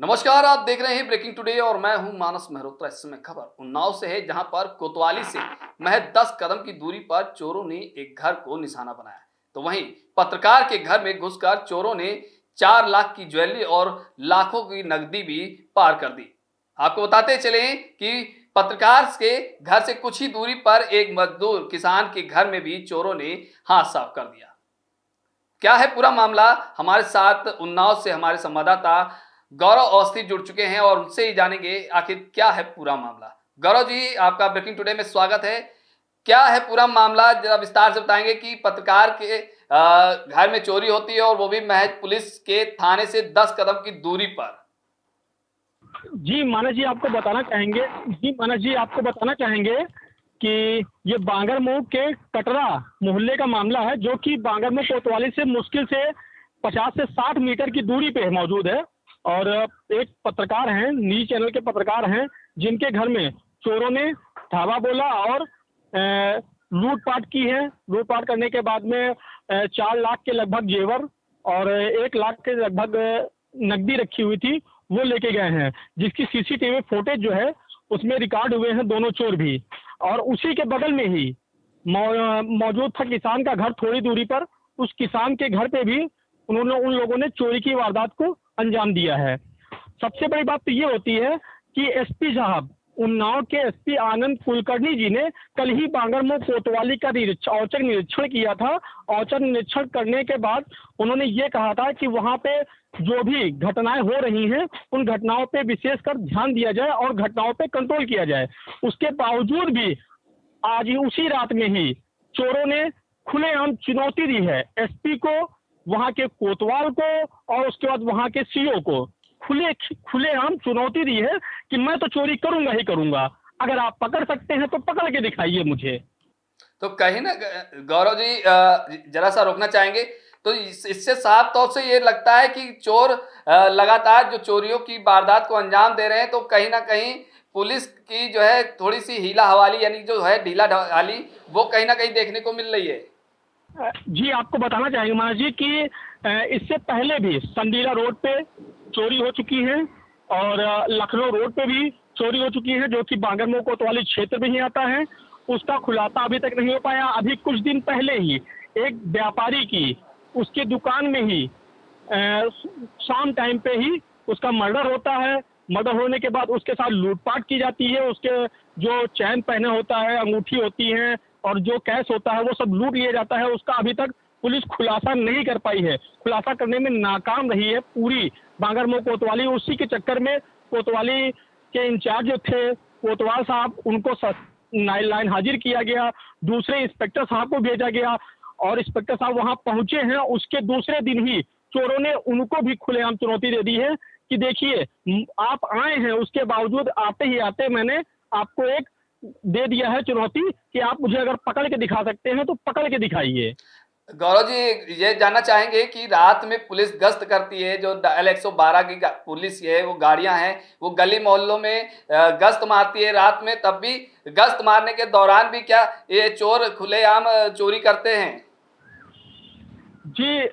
नमस्कार, आप देख रहे हैं ब्रेकिंग टुडे और मैं हूं मानस मेहरोत्रा। इस समय खबर उन्नाव से है, जहां पर कोतवाली से महज 10 कदम की दूरी पर चोरों ने एक घर को निशाना बनाया। तो वहीं पत्रकार के घर में घुसकर चोरों ने 4 लाख की ज्वेलरी और लाखों की नकदी भी पार कर दी। आपको बताते चले कि पत्रकार के घर से कुछ ही दूरी पर एक मजदूर किसान के घर में भी चोरों ने हाथ साफ कर दिया। क्या है पूरा मामला, हमारे साथ उन्नाव से हमारे संवाददाता गौरव अवस्थी जुड़ चुके हैं और उनसे ही जानेंगे आखिर क्या है पूरा मामला। गौरव जी, आपका ब्रेकिंग टुडे में स्वागत है। क्या है पूरा मामला, जरा विस्तार से बताएंगे कि पत्रकार के घर में चोरी होती है और वो भी महज पुलिस के थाने से 10 कदम की दूरी पर। जी मानस जी आपको बताना चाहेंगे कि ये बांगरमऊ के कटरा मोहल्ले का मामला है, जो कि बांगरमऊ कोतवाली से मुश्किल से 50 से 60 मीटर की दूरी पे मौजूद है। और एक पत्रकार हैं, न्यूज चैनल के पत्रकार हैं, जिनके घर में चोरों ने धावा बोला और लूटपाट की है। लूटपाट करने के बाद में 4 लाख के लगभग जेवर और 1 लाख के लगभग नकदी रखी हुई थी, वो लेके गए हैं, जिसकी सीसीटीवी फुटेज जो है उसमें रिकॉर्ड हुए हैं दोनों चोर भी। और उसी के बगल में ही मौजूद था किसान का घर थोड़ी दूरी पर। उस किसान के घर पे भी उन लोगों ने चोरी की वारदात को अंजाम दिया है। सबसे बड़ी बात तो ये होती है कि एसपी साहब, उन्नाव के एसपी आनंद कुलकर्णी जी ने कल ही बांगरमऊ कोतवाली का औचक निरीक्षण किया था। औचक निरीक्षण करने के बाद उन्होंने ये कहा था कि वहाँ पे जो भी घटनाएं हो रही हैं, उन घटनाओं पे विशेषकर ध्यान दिया जाए और घटनाओं पे कंट्रोल किया जाए। उसके बावजूद भी आज ही उसी रात में ही चोरों ने खुलेआम चुनौती दी है एसपी को, वहां के कोतवाल को और उसके बाद वहां के सीओ को खुलेआम चुनौती दी है कि मैं तो चोरी करूंगा ही करूंगा, अगर आप पकड़ सकते हैं तो पकड़ के दिखाइए मुझे। तो कहीं ना गौरव जी, जरा सा रोकना चाहेंगे। तो इससे साफ तौर से ये लगता है कि चोर लगातार जो चोरियों की वारदात को अंजाम दे रहे हैं, तो कहीं ना कहीं पुलिस की जो है थोड़ी सी हीला हवाली, यानी जो है ढीला ढाली, वो कहीं ना कहीं देखने को मिल रही है। जी आपको बताना चाहेंगे महाराज जी कि इससे पहले भी संडीला रोड पे चोरी हो चुकी है और लखनऊ रोड पे भी चोरी हो चुकी है, जो कि बांगरमऊ कोतवाली क्षेत्र में ही आता है। उसका खुलासा अभी तक नहीं हो पाया। अभी कुछ दिन पहले ही एक व्यापारी की उसकी दुकान में ही शाम टाइम पे ही उसका मर्डर होता है। मर्डर होने के बाद उसके साथ लूटपाट की जाती है। उसके जो चैन पहने होता है, अंगूठी होती है और जो कैश होता है, वो सब लूट लिया जाता है। उसका अभी तक पुलिस खुलासा नहीं कर पाई है, खुलासा करने में नाकाम रही है पूरी बांगरमऊ कोतवाली। उसी के चक्कर में कोतवाली के इंचार्ज जो थे कोतवाल साहब, उनको लाइन हाजिर किया गया। दूसरे इंस्पेक्टर साहब को भेजा गया और इंस्पेक्टर साहब वहां पहुंचे हैं। उसके दूसरे दिन ही चोरों ने उनको भी खुलेआम चुनौती दे दी है कि देखिए आप आए हैं, उसके बावजूद आते ही आते मैंने आपको एक दे दिया है चुनौती कि आप मुझे अगर पकड़ के दिखा सकते हैं तो पकड़ के दिखाइए। गौरव जी, ये जानना चाहेंगे कि रात में पुलिस गश्त करती है, जो L112 की पुलिस है, वो गाड़ियां हैं, वो गली मोहल्लों में गश्त मारती है रात में, तब भी गश्त मारने के दौरान भी क्या ये चोर खुलेआम चोरी करते हैं? जी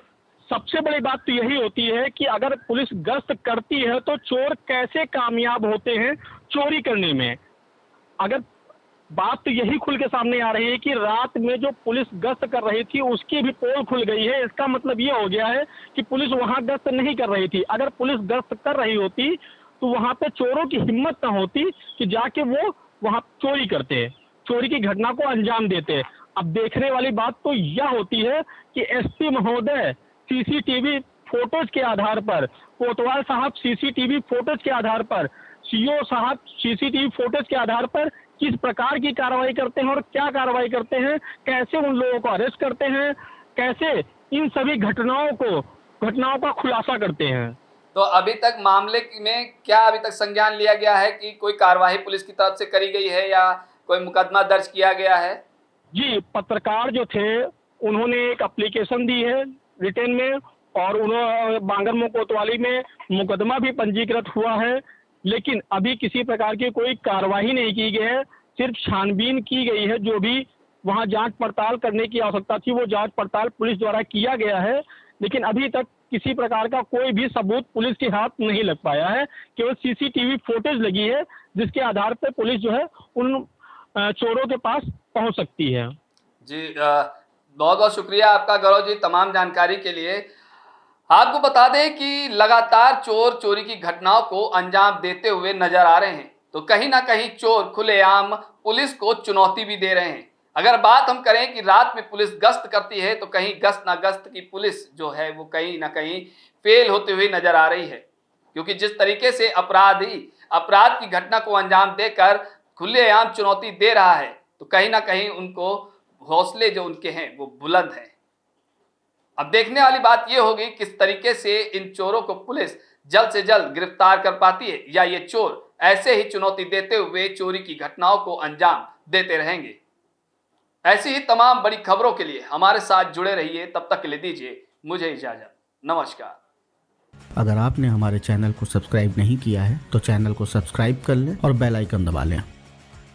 सबसे बड़ी बात तो यही होती है कि अगर पुलिस गश्त करती है तो चोर कैसे कामयाब होते हैं चोरी करने में। अगर बात तो यही खुल के सामने आ रही है कि रात में जो पुलिस गश्त कर रही थी उसकी भी पोल खुल गई है। इसका मतलब ये हो गया है कि पुलिस वहां गश्त नहीं कर रही थी। अगर पुलिस गश्त कर रही होती तो वहां पे चोरों की हिम्मत न होती कि जाके वो वहां चोरी करते, चोरी की घटना को अंजाम देते। अब देखने वाली बात तो यह होती है कि एसपी महोदय सीसीटीवी फोटोज के आधार पर, कोतवाल साहब सीसीटीवी फोटोज के आधार पर, सीओ साहब सीसीटीवी फोटोज के आधार पर किस प्रकार की कार्रवाई करते हैं और क्या कार्रवाई करते हैं, कैसे उन लोगों को अरेस्ट करते हैं, कैसे इन सभी घटनाओं का खुलासा करते हैं। तो अभी तक मामले में क्या अभी तक संज्ञान लिया गया है कि कोई कार्रवाई पुलिस की तरफ से करी गई है या कोई मुकदमा दर्ज किया गया है? जी पत्रकार जो थे उन्होंने एक एप्लीकेशन दी है रिटर्न में और उन्होंने बांगरमऊ कोतवाली में मुकदमा भी पंजीकृत हुआ है, लेकिन अभी किसी प्रकार की कोई कार्रवाई नहीं की गई है। सिर्फ छानबीन की गई है। जो भी वहां जांच पड़ताल करने की आवश्यकता थी वो जांच पड़ताल पुलिस द्वारा किया गया है, लेकिन अभी तक किसी प्रकार का कोई भी सबूत पुलिस के हाथ नहीं लग पाया है। केवल सीसीटीवी फुटेज लगी है, जिसके आधार पर पुलिस जो है उन चोरों के पास पहुंच सकती है। जी बहुत बहुत शुक्रिया आपका गौरव जी तमाम जानकारी के लिए। आपको बता दें कि लगातार चोर चोरी की घटनाओं को अंजाम देते हुए नजर आ रहे हैं, तो कहीं ना कहीं चोर खुलेआम पुलिस को चुनौती भी दे रहे हैं। अगर बात हम करें कि रात में पुलिस गश्त करती है, तो कहीं गश्त ना गश्त की पुलिस जो है वो कहीं ना कहीं फेल होते हुए नजर आ रही है, क्योंकि जिस तरीके से अपराधी अपराध की घटना को अंजाम देकर खुलेआम चुनौती दे रहा है, तो कहीं ना कहीं उनको हौसले जो उनके हैं वो बुलंद हैं। अब देखने वाली बात यह होगी किस तरीके से इन चोरों को पुलिस जल्द से जल्द गिरफ्तार कर पाती है, या ये चोर ऐसे ही चुनौती देते हुए चोरी की घटनाओं को अंजाम देते रहेंगे। ऐसी ही तमाम बड़ी खबरों के लिए हमारे साथ जुड़े रहिए। तब तक के लिए दीजिए मुझे इजाजत। नमस्कार। अगर आपने हमारे चैनल को सब्सक्राइब नहीं किया है तो चैनल को सब्सक्राइब कर लें और बेल आइकन दबा लें।